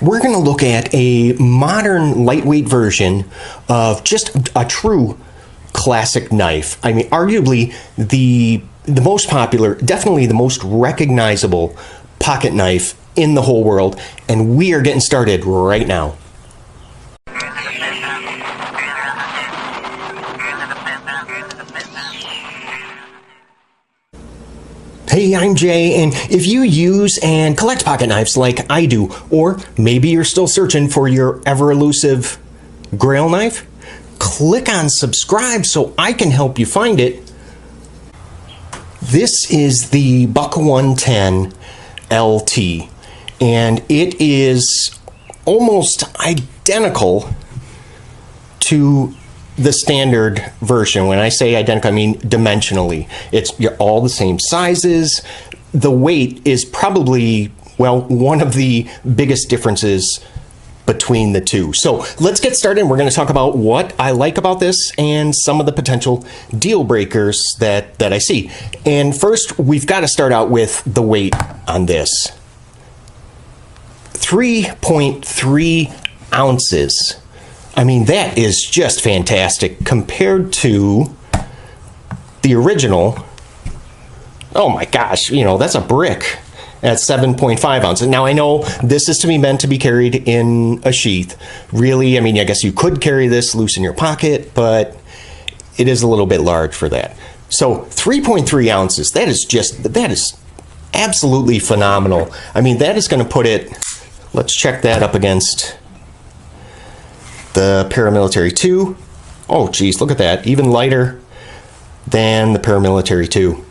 we're going to look at a modern lightweight version of just a true classic knife. I mean, arguably the most popular, definitely the most recognizable pocket knife in the whole world, and we are getting started right now. Hey, I'm Jay, and if you use and collect pocket knives like I do, or maybe you're still searching for your ever-elusive grail knife, click on subscribe so I can help you find it. This is the Buck 110 LT, and it is almost identical to the standard version. When I say identical, I mean dimensionally. You're all the same sizes. The weight is probably, well, one of the biggest differences between the two. So let's get started. We're going to talk about what I like about this and some of the potential deal breakers that I see. And first, we've got to start out with the weight on this. 3.3 ounces. I mean, that is just fantastic compared to the original. Oh my gosh, you know, that's a brick at 7.5 ounces. Now, I know this is meant to be carried in a sheath. Really, I mean, I guess you could carry this loose in your pocket, but it is a little bit large for that. So 3.3 ounces, that is absolutely phenomenal. I mean, that is going to put it, let's check that up against the Paramilitary 2. Oh geez, look at that, even lighter than the Paramilitary 2.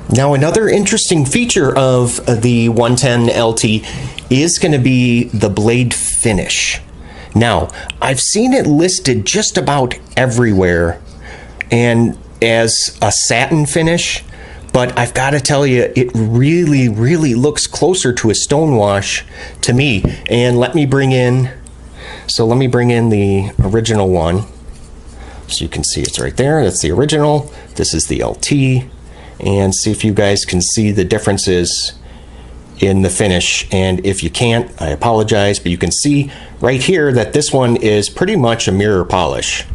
Now, another interesting feature of the 110 LT is going to be the blade finish. Now, I've seen it listed just about everywhere and as a satin finish, but I've got to tell you, it really, really looks closer to a stonewash to me. And let me bring in the original one so you can see it's right there. That's the original. This is the LT. And see if you guys can see the differences in the finish. And if you can't, I apologize, but you can see right here that this one is pretty much a mirror polish.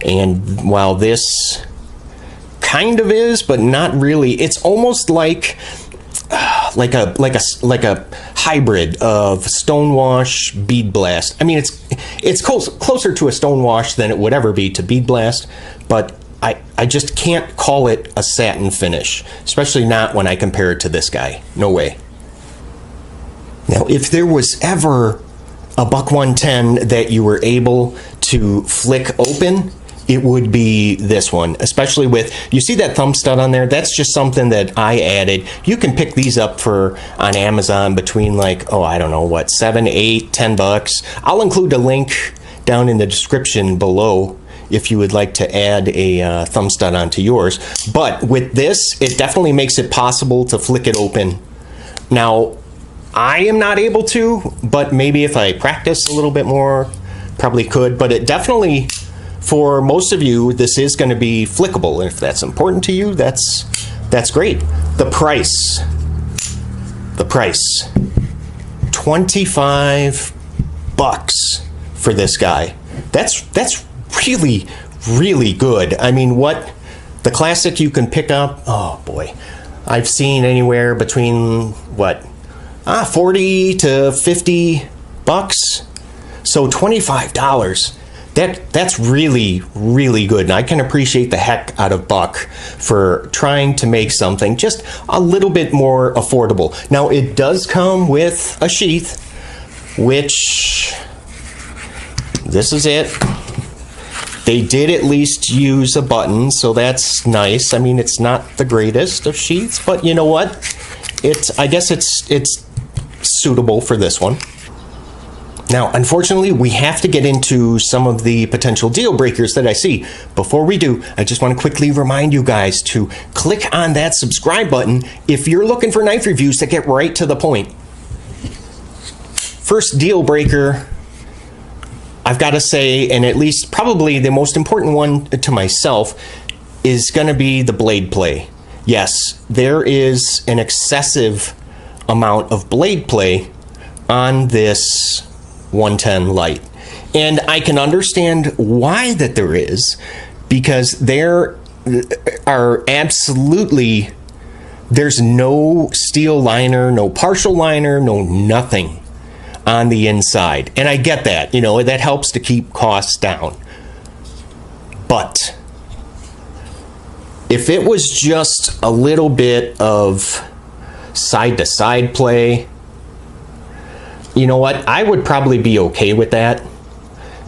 And while this kind of is, but not really, it's almost like a hybrid of stonewash bead blast. I mean, it's closer to a stonewash than it would ever be to bead blast, but I just can't call it a satin finish, especially not when I compare it to this guy. No way. Now, if there was ever a Buck 110 that you were able to flick open, it would be this one, especially with, you see that thumb stud on there? That's just something that I added. You can pick these up on Amazon between, like, oh, I don't know what, 7, 8, 10 bucks. I'll include a link down in the description below if you would like to add a thumb stud onto yours. But with this, it definitely makes it possible to flick it open. Now, I am not able to, but maybe if I practice a little bit more, probably could. But it definitely, for most of you, this is going to be flickable, and if that's important to you, that's great. The price, 25 bucks for this guy. That's really, really good. I mean, what the classic you can pick up, oh boy, I've seen anywhere between what, 40 to 50 bucks. So $25. That's really, really good. And I can appreciate the heck out of Buck for trying to make something just a little bit more affordable. Now, it does come with a sheath, which, this is it. They did at least use a button, so that's nice. I mean, it's not the greatest of sheaths, but you know what? I guess it's suitable for this one. Now, unfortunately, we have to get into some of the potential deal breakers that I see. Before we do, I just want to quickly remind you guys to click on that subscribe button if you're looking for knife reviews that get right to the point. First deal breaker, I've got to say, and at least probably the most important one to myself, is going to be the blade play. Yes, there is an excessive amount of blade play on this 110 Light. And I can understand why that there is, because there are absolutely, there's no steel liner, no partial liner, no nothing on the inside. And I get that, you know, that helps to keep costs down. But if it was just a little bit of side-to-side play, you know what, I would probably be okay with that,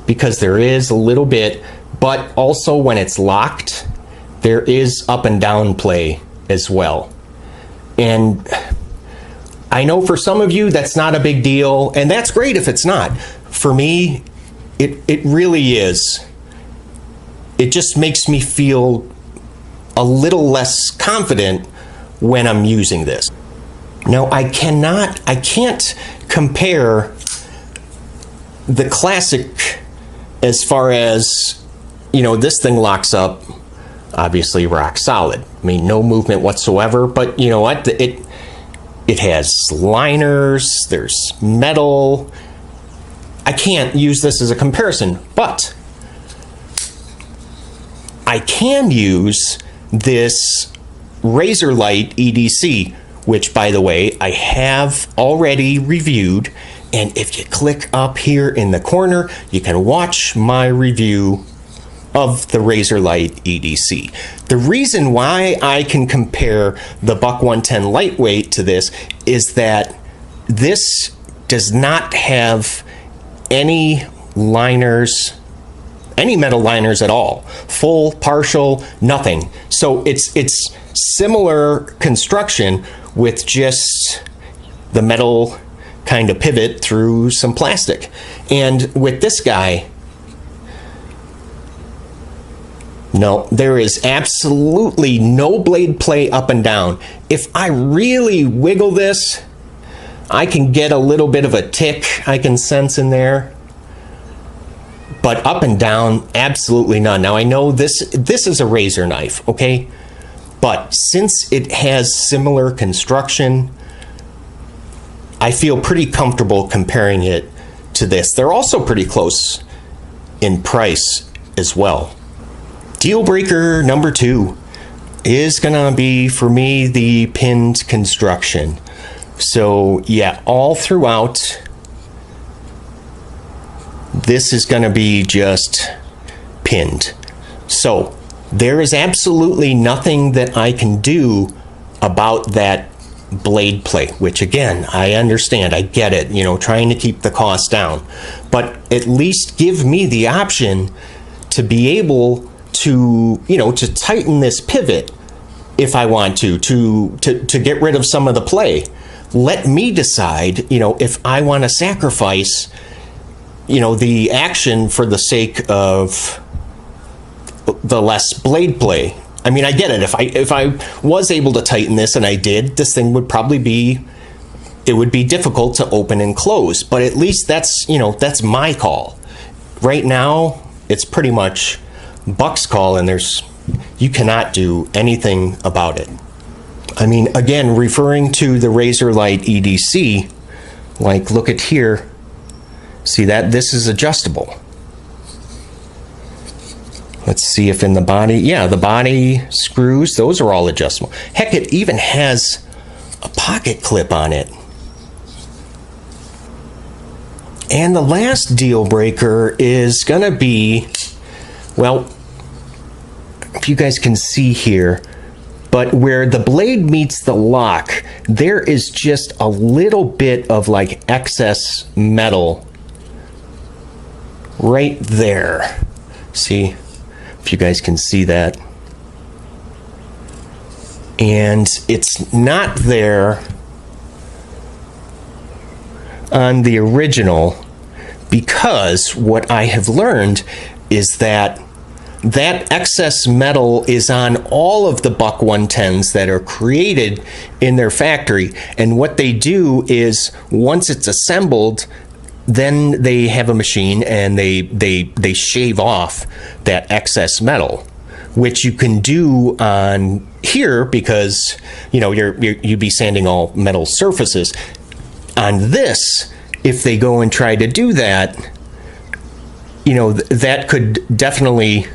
because there is a little bit, but also when it's locked, there is up and down play as well. And I know for some of you that's not a big deal, and that's great if it's not. For me, it really is. It just makes me feel a little less confident when I'm using this. Now, I can't compare the classic as far as, you know, this thing locks up, obviously rock solid. I mean, no movement whatsoever, but you know what? It has liners, there's metal. I can't use this as a comparison, but I can use this Light EDC, which, by the way, I have already reviewed. And if you click up here in the corner, you can watch my review of the Light EDC. The reason why I can compare the Buck 110 Lightweight to this is that this does not have any liners, any metal liners at all. Full, partial, nothing. So it's similar construction with just the metal kind of pivot through some plastic. And with this guy, no, there is absolutely no blade play up and down. If I really wiggle this, I can get a little bit of a tick I can sense in there. But up and down, absolutely none. Now I know this is a razor knife, okay? But since it has similar construction, I feel pretty comfortable comparing it to this. They're also pretty close in price as well. Deal breaker number 2 is gonna be, for me, the pinned construction. So yeah, all throughout, this is gonna be just pinned. So there is absolutely nothing that I can do about that blade play, which again, I understand, I get it, you know, trying to keep the cost down, but at least give me the option to be able to, you know, to tighten this pivot if I want to get rid of some of the play. Let me decide, you know, if I want to sacrifice, you know, the action for the sake of the less blade play. I mean, I get it. If I was able to tighten this, and I did, this thing would probably be, it would be difficult to open and close. But at least that's, you know, that's my call. Right now, it's pretty much Buck's call, and you cannot do anything about it. I mean, again, referring to the Light EDC, like, look at here. See that? This is adjustable. Let's see if in the body, yeah, the body screws, those are all adjustable. Heck, it even has a pocket clip on it. And the last deal breaker is gonna be, well, if you guys can see here, but where the blade meets the lock, there is just a little bit of like excess metal right there. See? If you guys can see that. And it's not there on the original, because what I have learned is that that excess metal is on all of the Buck 110s that are created in their factory. And what they do is, once it's assembled, then they have a machine and they shave off that excess metal, which you can do on here because, you know, you'd be sanding all metal surfaces. On this, if they go and try to do that, you know, that could definitely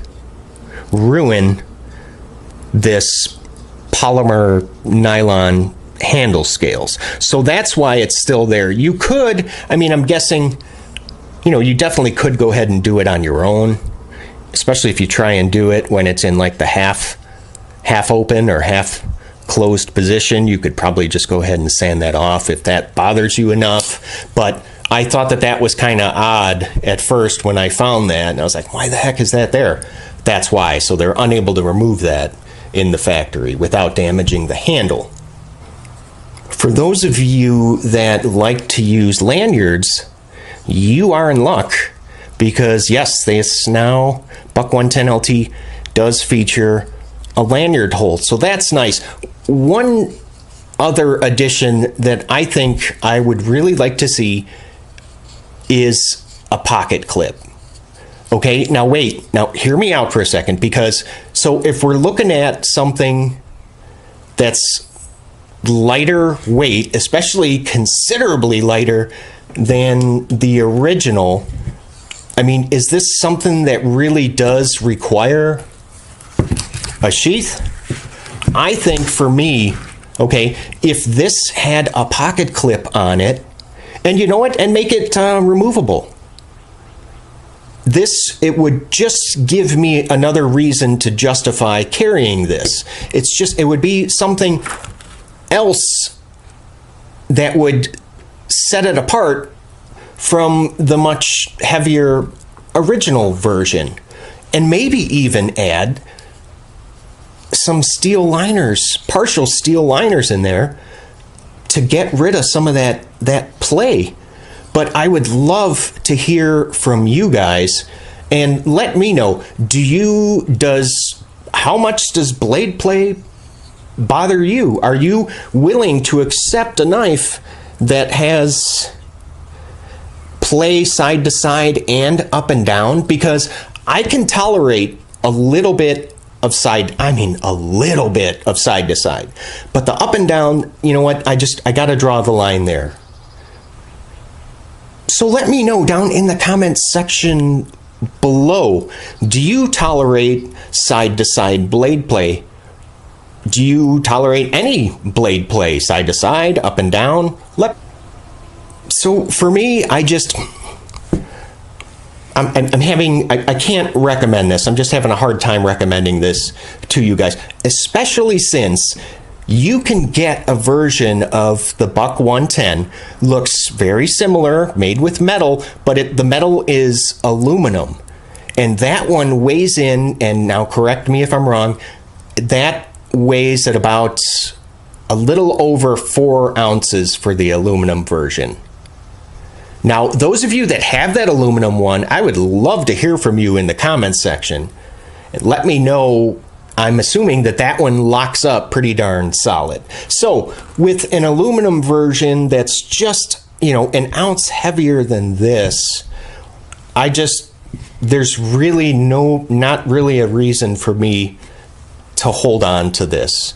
ruin this polymer nylon handle scales. So that's why it's still there. You could, I mean, I'm guessing, you know, you definitely could go ahead and do it on your own, especially if you try and do it when it's in like the half open or half closed position. You could probably just go ahead and sand that off if that bothers you enough. But I thought that that was kind of odd at first when I found that, and I was like, why the heck is that there? That's why. So they're unable to remove that in the factory without damaging the handle. For those of you that like to use lanyards, you are in luck, because yes, this now Buck 110 LT does feature a lanyard hole, so that's nice. One other addition that I think I would really like to see is a pocket clip. Okay, now wait, now hear me out for a second, because so if we're looking at something that's lighter weight, especially considerably lighter than the original, I mean, is this something that really does require a sheath? I think for me, okay, if this had a pocket clip on it, and you know what, and make it removable, it would just give me another reason to justify carrying this. It's just, it would be something else that would set it apart from the much heavier original version, and maybe even add some steel liners, partial steel liners in there to get rid of some of that play. But I would love to hear from you guys and let me know, how much does blade play bother you? Are you willing to accept a knife that has play side to side and up and down? Because I can tolerate a little bit of side, a little bit of side to side, but the up and down, you know what, I gotta draw the line there. So let me know down in the comments section below, do you tolerate side to side blade play? Do you tolerate any blade play, side to side, up and down? So for me, I can't recommend this. I'm just having a hard time recommending this to you guys, especially since you can get a version of the Buck 110, looks very similar, made with metal, but the metal is aluminum. And that one weighs in, and now correct me if I'm wrong, that weighs at about a little over 4 ounces for the aluminum version. Now, those of you that have that aluminum one, I would love to hear from you in the comments section. And let me know. I'm assuming that one locks up pretty darn solid. So with an aluminum version that's just, you know, an ounce heavier than this, there's really not really a reason for me to hold on to this.